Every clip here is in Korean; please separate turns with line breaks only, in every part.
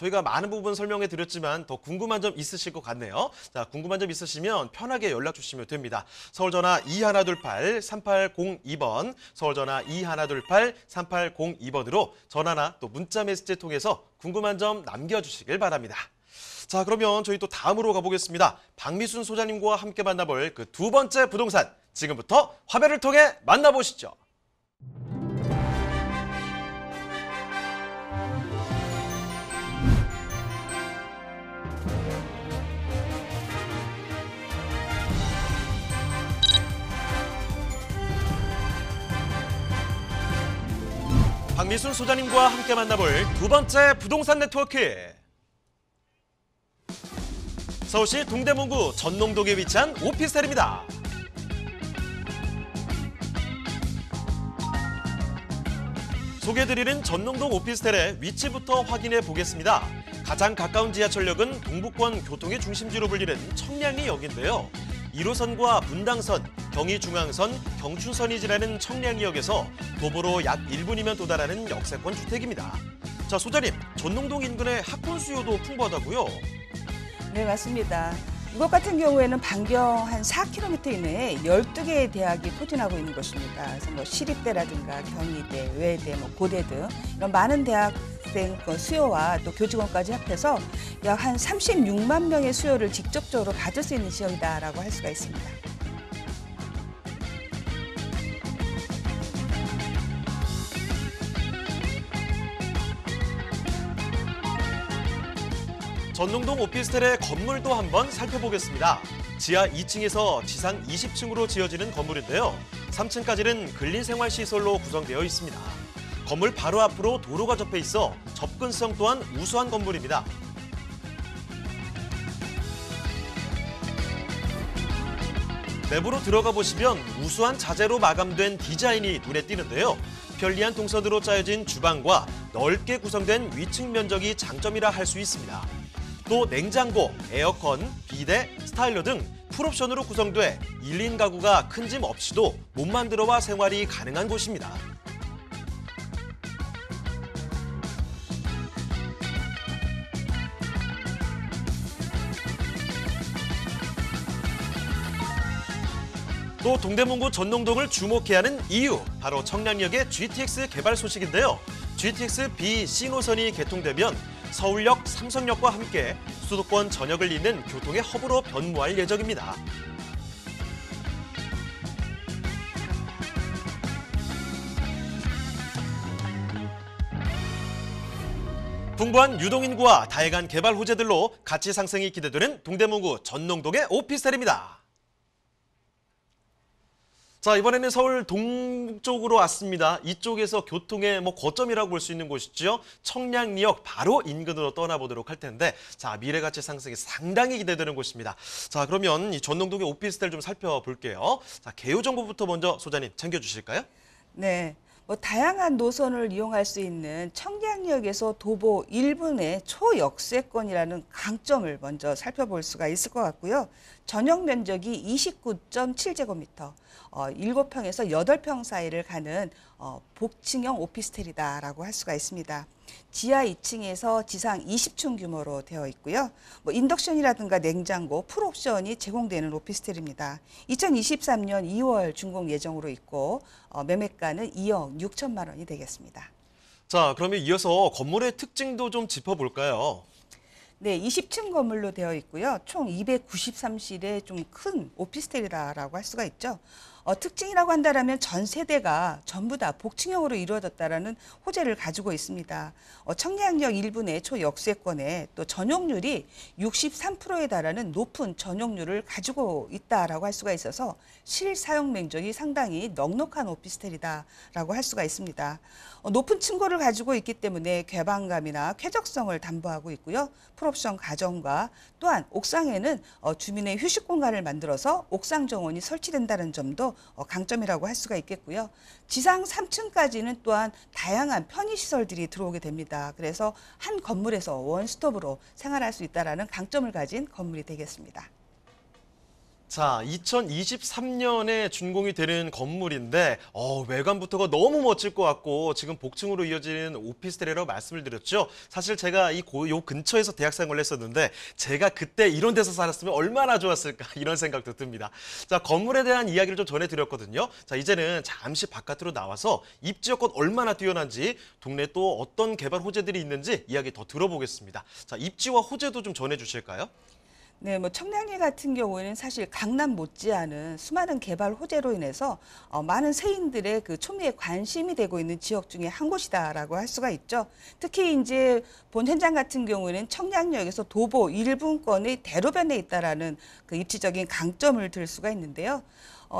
저희가 많은 부분 설명해 드렸지만 더 궁금한 점 있으실 것 같네요. 자, 궁금한 점 있으시면 편하게 연락 주시면 됩니다. 서울전화 2128-3802번, 서울전화 2128-3802번으로 전화나 또 문자 메시지 통해서 궁금한 점 남겨주시길 바랍니다. 자, 그러면 저희 또 다음으로 가보겠습니다. 박미순 소장님과 함께 만나볼 그 두 번째 부동산, 지금부터 화면을 통해 만나보시죠. 박미순 소장님과 함께 만나볼 두 번째 부동산 네트워크. 서울시 동대문구 전농동에 위치한 오피스텔입니다. 소개해드리는 전농동 오피스텔의 위치부터 확인해 보겠습니다. 가장 가까운 지하철역은 동북권 교통의 중심지로 불리는 청량리역인데요. 1호선과 분당선, 경의중앙선, 경춘선이 지나는 청량리역에서 도보로 약 1분이면 도달하는 역세권 주택입니다. 자, 소장님, 전농동 인근의 학군 수요도 풍부하다고요?
네, 맞습니다. 이곳 같은 경우에는 반경 한 4km 이내에 12개의 대학이 포진하고 있는 곳입니다. 그래서 뭐 시립대라든가 경희대, 외대, 고대 등 이런 많은 대학생 수요와 또 교직원까지 합해서 약 한 36만 명의 수요를 직접적으로 받을 수 있는 지역이다라고 할 수가 있습니다.
전농동 오피스텔의 건물도 한번 살펴보겠습니다. 지하 2층에서 지상 20층으로 지어지는 건물인데요. 3층까지는 근린생활시설로 구성되어 있습니다. 건물 바로 앞으로 도로가 접해 있어 접근성 또한 우수한 건물입니다. 내부로 들어가 보시면 우수한 자재로 마감된 디자인이 눈에 띄는데요. 편리한 동선으로 짜여진 주방과 넓게 구성된 위층 면적이 장점이라 할 수 있습니다. 또 냉장고, 에어컨, 비데, 스타일러 등 풀옵션으로 구성돼 1인 가구가 큰 짐 없이도 몸만 들어와 생활이 가능한 곳입니다. 또 동대문구 전농동을 주목해야 하는 이유, 바로 청량역의 GTX 개발 소식인데요. GTX B, C 노선이 개통되면 서울역, 삼성역과 함께 수도권 전역을 잇는 교통의 허브로 변모할 예정입니다. 풍부한 유동인구와 다양한 개발 호재들로 가치 상승이 기대되는 동대문구 전농동의 오피스텔입니다. 자, 이번에는 서울 동쪽으로 왔습니다. 이쪽에서 교통의 거점이라고 볼 수 있는 곳이죠. 청량리역 바로 인근으로 떠나보도록 할 텐데, 자, 미래 가치 상승이 상당히 기대되는 곳입니다. 자, 그러면 이 전농동의 오피스텔 좀 살펴볼게요. 자, 개요 정보부터 먼저 소장님 챙겨주실까요?
네. 다양한 노선을 이용할 수 있는 청량리역에서 도보 1분의 초역세권이라는 강점을 먼저 살펴볼 수가 있을 것 같고요. 전용 면적이 29.7제곱미터, 7평에서 8평 사이를 가는 복층형 오피스텔이다라고 할 수가 있습니다. 지하 2층에서 지상 20층 규모로 되어 있고요. 인덕션이라든가 냉장고, 풀옵션이 제공되는 오피스텔입니다. 2023년 2월 준공 예정으로 있고 매매가는 2억 6천만 원이 되겠습니다.
자, 그러면 이어서 건물의 특징도 좀 짚어볼까요?
네, 20층 건물로 되어 있고요. 총 293실의 좀 큰 오피스텔이라고 할 수가 있죠. 특징이라고 한다면 전 세대가 전부 다 복층형으로 이루어졌다라는 호재를 가지고 있습니다. 청량역 1분의 초역세권에 또 전용률이 63%에 달하는 높은 전용률을 가지고 있다라고 할 수가 있어서 실사용 면적이 상당히 넉넉한 오피스텔이다라고 할 수가 있습니다. 높은 층고를 가지고 있기 때문에 개방감이나 쾌적성을 담보하고 있고요. 풀옵션 가정과 또한 옥상에는 주민의 휴식 공간을 만들어서 옥상 정원이 설치된다는 점도 강점이라고 할 수가 있겠고요. 지상 3층까지는 또한 다양한 편의시설들이 들어오게 됩니다. 그래서 한 건물에서 원스톱으로 생활할 수 있다는 강점을 가진 건물이 되겠습니다.
자, 2023년에 준공이 되는 건물인데 외관부터가 너무 멋질 것 같고 지금 복층으로 이어지는 오피스텔이라고 말씀을 드렸죠. 사실 제가 요 근처에서 대학 생활을 했었는데 제가 그때 이런 데서 살았으면 얼마나 좋았을까 이런 생각도 듭니다. 자, 건물에 대한 이야기를 좀 전해드렸거든요. 자, 이제는 잠시 바깥으로 나와서 입지 여건 얼마나 뛰어난지 동네에 또 어떤 개발 호재들이 있는지 이야기 더 들어보겠습니다. 자, 입지와 호재도 좀 전해주실까요?
네, 뭐 청량리 같은 경우에는 사실 강남 못지않은 수많은 개발 호재로 인해서 많은 세인들의 그 초미에 관심이 되고 있는 지역 중에 한 곳이다라고 할 수가 있죠. 특히 이제 본 현장 같은 경우에는 청량리역에서 도보 1분권의 대로변에 있다라는 그 입지적인 강점을 들 수가 있는데요.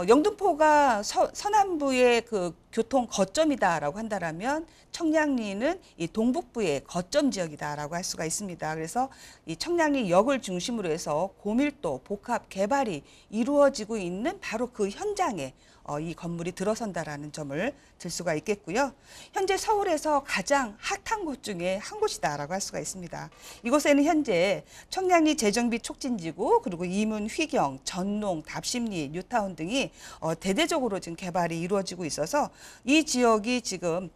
영등포가 서남부의 그 교통 거점이다라고 한다라면 청량리는 이 동북부의 거점 지역이다라고 할 수가 있습니다. 그래서 이 청량리역을 중심으로 해서 고밀도 복합 개발이 이루어지고 있는 바로 그 현장에 이 건물이 들어선다라는 점을 들 수가 있겠고요. 현재 서울에서 가장 핫한 곳 중에 한 곳이다라고 할 수가 있습니다. 이곳에는 현재 청량리 재정비 촉진지구 그리고 이문, 휘경, 전농, 답심리, 뉴타운 등이 대대적으로 지금 개발이 이루어지고 있어서 이 지역이 지금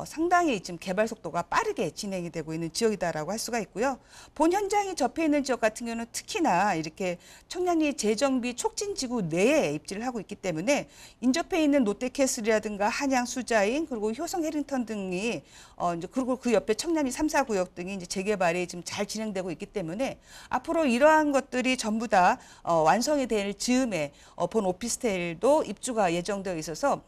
상당히 지금 개발 속도가 빠르게 진행이 되고 있는 지역이다라고 할 수가 있고요. 본 현장이 접해 있는 지역 같은 경우는 특히나 이렇게 청량리 재정비 촉진지구 내에 입지를 하고 있기 때문에 인접해 있는 롯데캐슬이라든가 한양 수자인 그리고 효성 해링턴 등이 이제 그리고 그 옆에 청량리 3, 4구역 등이 이제 재개발이 지금 잘 진행되고 있기 때문에 앞으로 이러한 것들이 전부 다 완성이 될 즈음에 본 오피스텔도 입주가 예정되어 있어서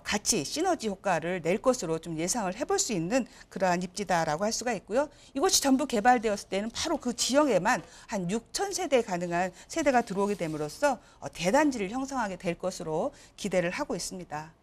같이 시너지 효과를 낼 것으로 좀 예상을 해볼 수 있는 그러한 입지다라고 할 수가 있고요. 이것이 전부 개발되었을 때는 바로 그 지역에만 한 6,000세대 가능한 세대가 들어오게 됨으로써 대단지를 형성하게 될 것으로 기대를 하고 있습니다.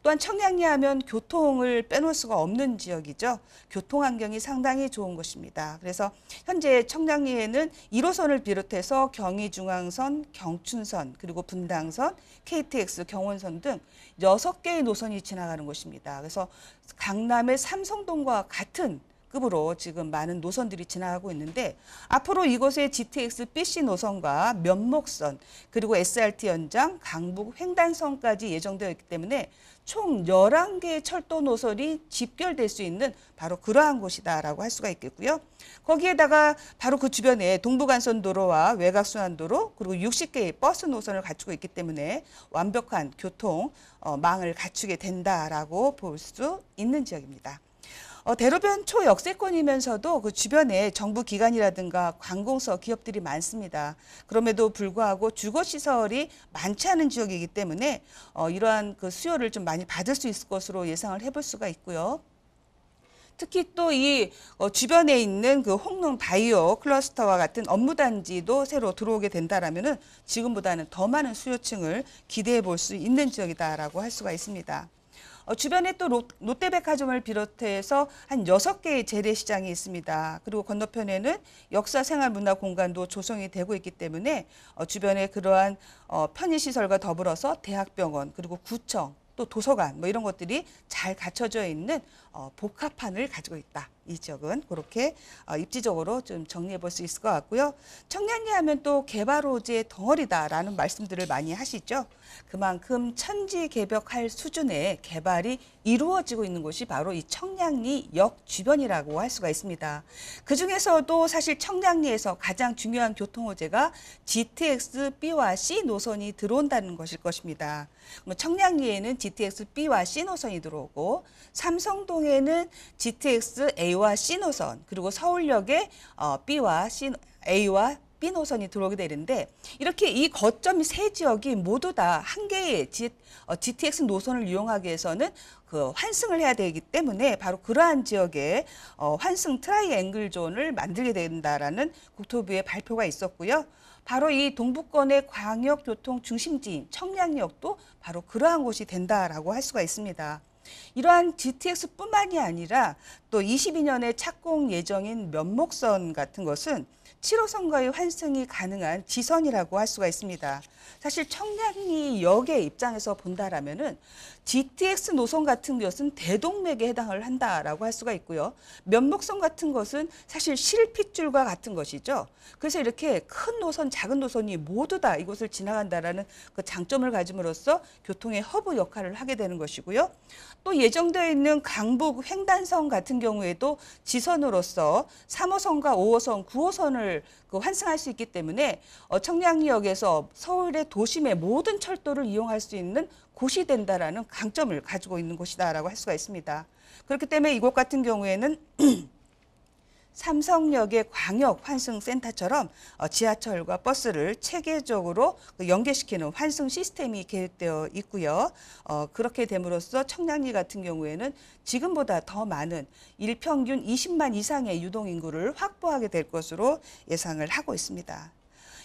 또한 청량리 하면 교통을 빼놓을 수가 없는 지역이죠. 교통 환경이 상당히 좋은 곳입니다. 그래서 현재 청량리에는 1호선을 비롯해서 경의중앙선, 경춘선, 그리고 분당선, KTX, 경원선 등 6개의 노선이 지나가는 곳입니다. 그래서 강남의 삼성동과 같은 급으로 지금 많은 노선들이 지나가고 있는데 앞으로 이곳의 GTX BC 노선과 면목선 그리고 SRT 연장, 강북 횡단선까지 예정되어 있기 때문에 총 11개의 철도 노선이 집결될 수 있는 바로 그러한 곳이다라고 할 수가 있겠고요. 거기에다가 바로 그 주변에 동부간선도로와 외곽순환도로 그리고 60개의 버스 노선을 갖추고 있기 때문에 완벽한 교통 망을 갖추게 된다라고 볼 수 있는 지역입니다. 대로변 초역세권이면서도 그 주변에 정부 기관이라든가 관공서 기업들이 많습니다. 그럼에도 불구하고 주거시설이 많지 않은 지역이기 때문에 이러한 그 수요를 좀 많이 받을 수 있을 것으로 예상을 해볼 수가 있고요. 특히 또 이 주변에 있는 그 홍릉 바이오 클러스터와 같은 업무단지도 새로 들어오게 된다라면은 지금보다는 더 많은 수요층을 기대해 볼 수 있는 지역이다라고 할 수가 있습니다. 주변에 또 롯데백화점을 비롯해서 한 6개의 재래시장이 있습니다. 그리고 건너편에는 역사생활문화공간도 조성이 되고 있기 때문에 주변에 그러한 편의시설과 더불어서 대학병원 그리고 구청 또 도서관 뭐 이런 것들이 잘 갖춰져 있는 복합판을 가지고 있다. 이 지역은 그렇게 입지적으로 좀 정리해 볼 수 있을 것 같고요. 청량리 하면 또 개발 호재의 덩어리다라는 말씀들을 많이 하시죠. 그만큼 천지개벽할 수준의 개발이 이루어지고 있는 곳이 바로 이 청량리역 주변이라고 할 수가 있습니다. 그중에서도 사실 청량리에서 가장 중요한 교통 호재가 GTX B와 C 노선이 들어온다는 것일 것입니다. 청량리에는 GTX B와 C 노선이 들어오고 삼성동에는 GTX A와 C 노선 그리고 서울역에 A와 B 노선이 들어오게 되는데 이렇게 이 거점 세 지역이 모두 다 한 개의 GTX 노선을 이용하기 위해서는 그 환승을 해야 되기 때문에 바로 그러한 지역에 환승 트라이앵글 존을 만들게 된다라는 국토부의 발표가 있었고요. 바로 이 동부권의 광역교통 중심지인 청량리역도 바로 그러한 곳이 된다라고 할 수가 있습니다. 이러한 GTX뿐만이 아니라 또 22년에 착공 예정인 면목선 같은 것은 7호선과의 환승이 가능한 지선이라고 할 수가 있습니다. 사실 청량리역의 입장에서 본다라면은 GTX 노선 같은 것은 대동맥에 해당을 한다라고 할 수가 있고요. 면목선 같은 것은 사실 실핏줄과 같은 것이죠. 그래서 이렇게 큰 노선, 작은 노선이 모두 다 이곳을 지나간다라는 그 장점을 가짐으로써 교통의 허브 역할을 하게 되는 것이고요. 또 예정되어 있는 강북 횡단선 같은 경우에도 지선으로서 3호선과 5호선, 9호선을 환승할 수 있기 때문에 청량리역에서 서울의 도심의 모든 철도를 이용할 수 있는 곳이 된다라는 강점을 가지고 있는 곳이다라고 할 수가 있습니다. 그렇기 때문에 이곳 같은 경우에는 삼성역의 광역 환승센터처럼 지하철과 버스를 체계적으로 연계시키는 환승 시스템이 계획되어 있고요. 그렇게 됨으로써 청량리 같은 경우에는 지금보다 더 많은 일평균 20만 이상의 유동인구를 확보하게 될 것으로 예상을 하고 있습니다.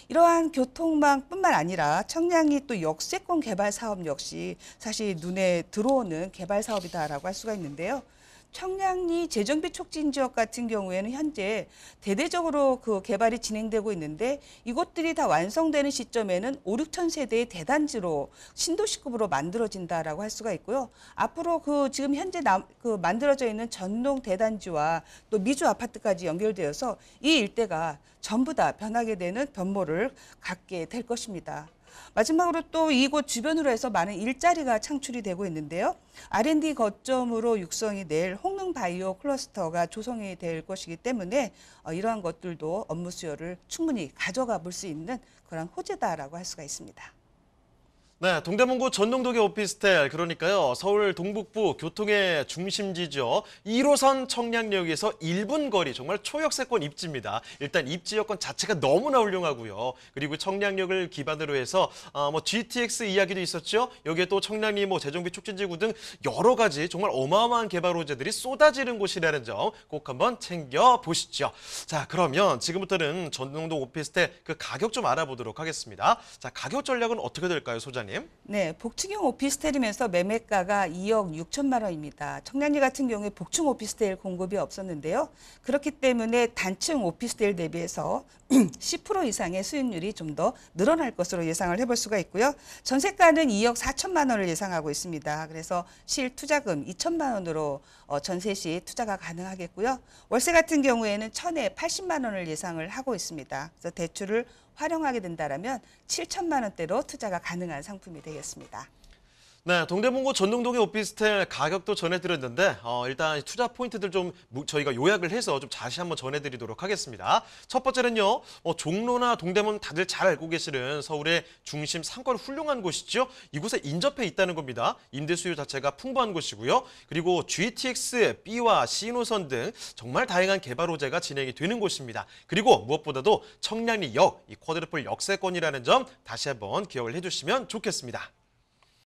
이러한 교통망뿐만 아니라 청량리 또 역세권 개발 사업 역시 사실 눈에 들어오는 개발 사업이다라고 할 수가 있는데요. 청량리 재정비 촉진 지역 같은 경우에는 현재 대대적으로 그 개발이 진행되고 있는데 이곳들이 다 완성되는 시점에는 5, 6천 세대의 대단지로 신도시급으로 만들어진다라고 할 수가 있고요. 앞으로 지금 현재 만들어져 있는 전동 대단지와 또 미주 아파트까지 연결되어서 이 일대가 전부 다 변하게 되는 변모를 갖게 될 것입니다. 마지막으로 또 이곳 주변으로 해서 많은 일자리가 창출이 되고 있는데요. R&D 거점으로 육성이 될 홍릉바이오 클러스터가 조성이 될 것이기 때문에 이러한 것들도 업무 수요를 충분히 가져가 볼 수 있는 그런 호재다라고 할 수가 있습니다.
네, 동대문구 전동도계 오피스텔, 그러니까요, 서울 동북부 교통의 중심지죠. 1호선 청량리역에서 1분 거리, 정말 초역세권 입지입니다. 일단 입지 여건 자체가 너무나 훌륭하고요. 그리고 청량역을 기반으로 해서 GTX 이야기도 있었죠. 여기에 또 청량리 재정비 촉진지구 등 여러 가지 정말 어마어마한 개발 호재들이 쏟아지는 곳이라는 점 꼭 한번 챙겨보시죠. 자, 그러면 지금부터는 전동도 오피스텔 그 가격 좀 알아보도록 하겠습니다. 자, 가격 전략은 어떻게 될까요, 소장님?
네, 복층형 오피스텔이면서 매매가가 2억 6천만 원입니다. 청량리 같은 경우에 복층 오피스텔 공급이 없었는데요. 그렇기 때문에 단층 오피스텔 대비해서 10% 이상의 수익률이 좀 더 늘어날 것으로 예상을 해볼 수가 있고요. 전세가는 2억 4천만 원을 예상하고 있습니다. 그래서 실투자금 2천만 원으로 전세 시 투자가 가능하겠고요. 월세 같은 경우에는 1,000에 80만 원을 예상을 하고 있습니다. 그래서 대출을 활용하게 된다면 7천만 원대로 투자가 가능한 상품이 되겠습니다.
네, 동대문구 전동동의 오피스텔 가격도 전해드렸는데 일단 투자 포인트들 좀 저희가 요약을 해서 좀 다시 한번 전해드리도록 하겠습니다. 첫 번째는요, 종로나 동대문 다들 잘 알고 계시는 서울의 중심 상권 훌륭한 곳이죠. 이곳에 인접해 있다는 겁니다. 임대 수요 자체가 풍부한 곳이고요. 그리고 GTX, B와 C 노선 등 정말 다양한 개발 호재가 진행이 되는 곳입니다. 그리고 무엇보다도 청량리역, 이 쿼드루플 역세권이라는 점 다시 한번 기억을 해주시면 좋겠습니다.